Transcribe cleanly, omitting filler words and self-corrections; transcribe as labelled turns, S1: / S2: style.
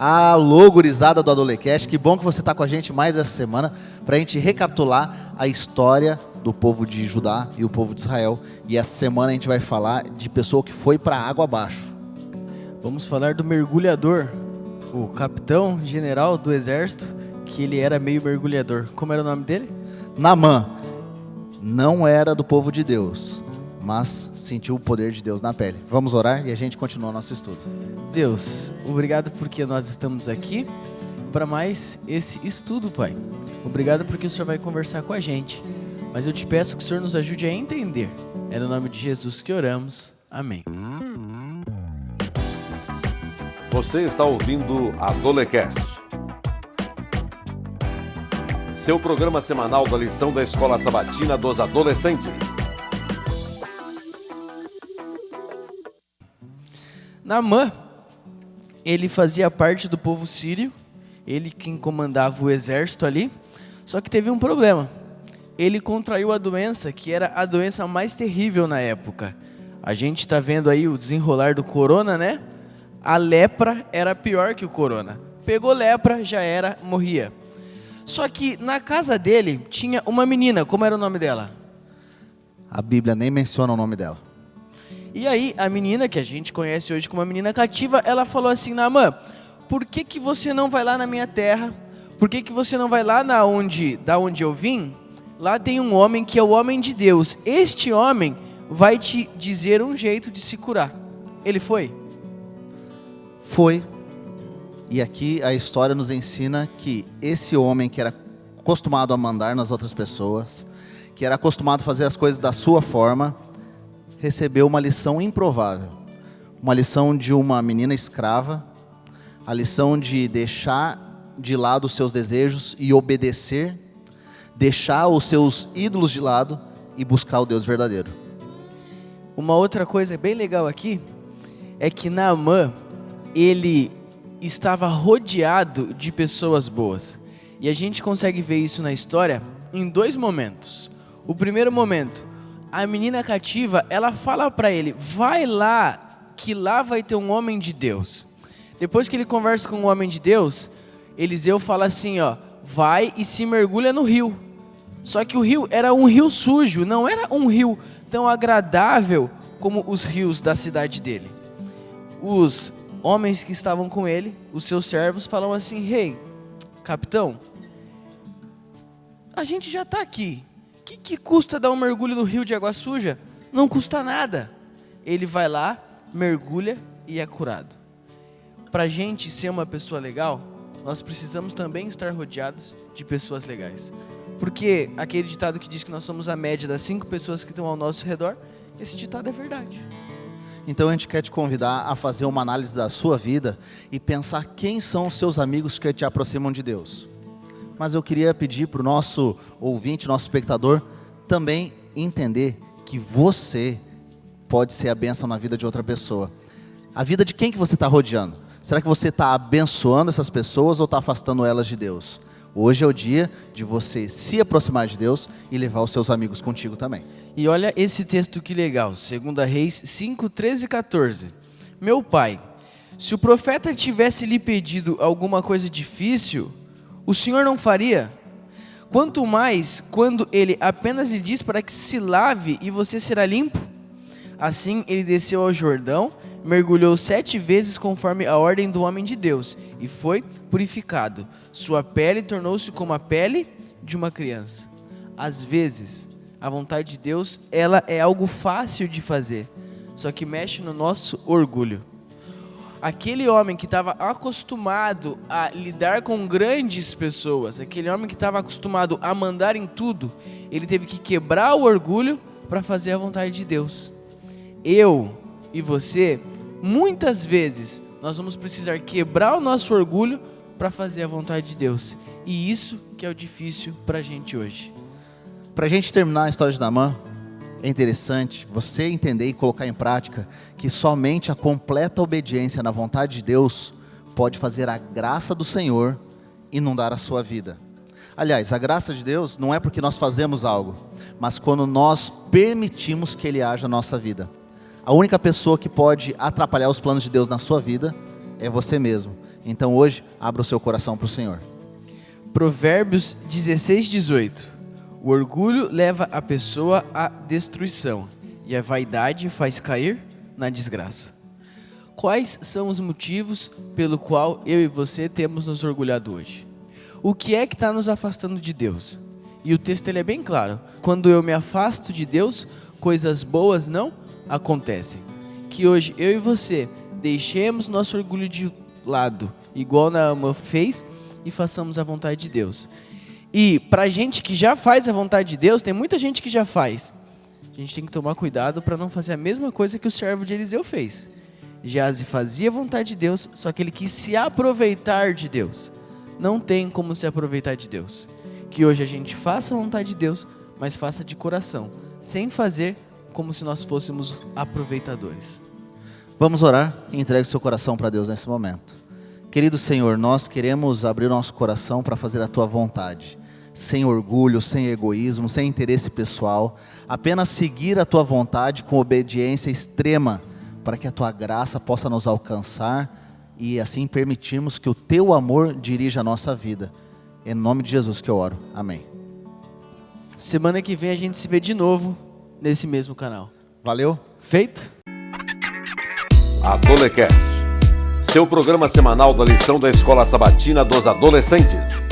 S1: Alô, gurizada do Adolecast, que bom que você está com a gente mais essa semana para a gente recapitular a história do povo de Judá e o povo de Israel. E essa semana a gente vai falar de pessoa que foi para a água abaixo.
S2: Vamos falar do mergulhador, o capitão general do exército, que ele era meio mergulhador. Como era o nome dele?
S1: Naamã não era do povo de Deus, mas sentiu o poder de Deus na pele. Vamos orar e a gente continua nosso estudo.
S2: Deus, obrigado porque nós estamos aqui para mais esse estudo, Pai. Obrigado porque o Senhor vai conversar com a gente. Mas eu te peço que o Senhor nos ajude a entender. É no nome de Jesus que oramos. Amém.
S3: Você está ouvindo Adolecast, seu programa semanal da lição da Escola Sabatina dos Adolescentes.
S2: Naamã, ele fazia parte do povo sírio, ele quem comandava o exército ali, só que teve um problema. Ele contraiu a doença, que era a doença mais terrível na época. A gente está vendo aí o desenrolar do corona, né? A lepra era pior que o corona. Pegou lepra, já era, morria. Só que na casa dele tinha uma menina, como era o nome dela?
S1: A Bíblia nem menciona o nome dela.
S2: E aí a menina, que a gente conhece hoje como uma menina cativa, ela falou assim: Naamã, por que você não vai lá na minha terra? Por que você não vai lá da onde eu vim? Lá tem um homem que é o homem de Deus. Este homem vai te dizer um jeito de se curar. Ele foi?
S1: Foi. E aqui a história nos ensina que esse homem que era acostumado a mandar nas outras pessoas, que era acostumado a fazer as coisas da sua forma, recebeu uma lição improvável. Uma lição de uma menina escrava, a lição de deixar de lado os seus desejos e obedecer, deixar os seus ídolos de lado e buscar o Deus verdadeiro.
S2: Uma outra coisa bem legal aqui é que Naamã, ele estava rodeado de pessoas boas. E a gente consegue ver isso na história em dois momentos. O primeiro momento, a menina cativa, ela fala para ele: vai lá, que lá vai ter um homem de Deus. Depois que ele conversa com o homem de Deus, Eliseu fala assim, ó: vai e se mergulha no rio. Só que o rio era um rio sujo, não era um rio tão agradável como os rios da cidade dele. Os homens que estavam com ele, os seus servos, falam assim: rei, capitão, a gente já está aqui. O que custa dar um mergulho no rio de água suja? Não custa nada. Ele vai lá, mergulha e é curado. Para a gente ser uma pessoa legal, nós precisamos também estar rodeados de pessoas legais. Porque aquele ditado que diz que nós somos a média das 5 pessoas que estão ao nosso redor, esse ditado é verdade.
S1: Então a gente quer te convidar a fazer uma análise da sua vida e pensar quem são os seus amigos que te aproximam de Deus. Mas eu queria pedir para o nosso ouvinte, nosso espectador, também entender que você pode ser a bênção na vida de outra pessoa. A vida de quem que você está rodeando? Será que você está abençoando essas pessoas ou está afastando elas de Deus? Hoje é o dia de você se aproximar de Deus e levar os seus amigos contigo também.
S2: E olha esse texto que legal, 2 Reis 5, 13 e 14. Meu pai, se o profeta tivesse lhe pedido alguma coisa difícil, o senhor não faria? Quanto mais quando ele apenas lhe diz para que se lave e você será limpo? Assim ele desceu ao Jordão, mergulhou 7 vezes conforme a ordem do homem de Deus e foi purificado. Sua pele tornou-se como a pele de uma criança. Às vezes, a vontade de Deus, ela é algo fácil de fazer, só que mexe no nosso orgulho. Aquele homem que estava acostumado a lidar com grandes pessoas, aquele homem que estava acostumado a mandar em tudo, ele teve que quebrar o orgulho para fazer a vontade de Deus. Eu e você, muitas vezes, nós vamos precisar quebrar o nosso orgulho para fazer a vontade de Deus. E isso que é o difícil para a gente hoje.
S1: Para a gente terminar a história de Naamã, é interessante você entender e colocar em prática que somente a completa obediência na vontade de Deus pode fazer a graça do Senhor inundar a sua vida. Aliás, a graça de Deus não é porque nós fazemos algo, mas quando nós permitimos que Ele haja na nossa vida. A única pessoa que pode atrapalhar os planos de Deus na sua vida é você mesmo. Então hoje, abra o seu coração para o Senhor.
S2: Provérbios 16:18. O orgulho leva a pessoa à destruição e a vaidade faz cair na desgraça. Quais são os motivos pelo qual eu e você temos nos orgulhado hoje? O que é que está nos afastando de Deus? E o texto ele é bem claro. Quando eu me afasto de Deus, coisas boas não acontecem. Que hoje eu e você deixemos nosso orgulho de lado, igual Naamã fez, e façamos a vontade de Deus. E pra gente que já faz a vontade de Deus, tem muita gente que já faz. A gente tem que tomar cuidado para não fazer a mesma coisa que o servo de Eliseu fez. Geazi fazia a vontade de Deus, só que ele quis se aproveitar de Deus. Não tem como se aproveitar de Deus. Que hoje a gente faça a vontade de Deus, mas faça de coração, sem fazer como se nós fôssemos aproveitadores.
S1: Vamos orar e entregue o seu coração para Deus nesse momento. Querido Senhor, nós queremos abrir nosso coração para fazer a Tua vontade. Sem orgulho, sem egoísmo, sem interesse pessoal. Apenas seguir a Tua vontade com obediência extrema, para que a Tua graça possa nos alcançar e assim permitirmos que o Teu amor dirija a nossa vida. Em nome de Jesus que eu oro. Amém.
S2: Semana que vem a gente se vê de novo nesse mesmo canal.
S1: Valeu.
S2: Feito?
S3: Adolecast, seu programa semanal da lição da Escola Sabatina dos Adolescentes.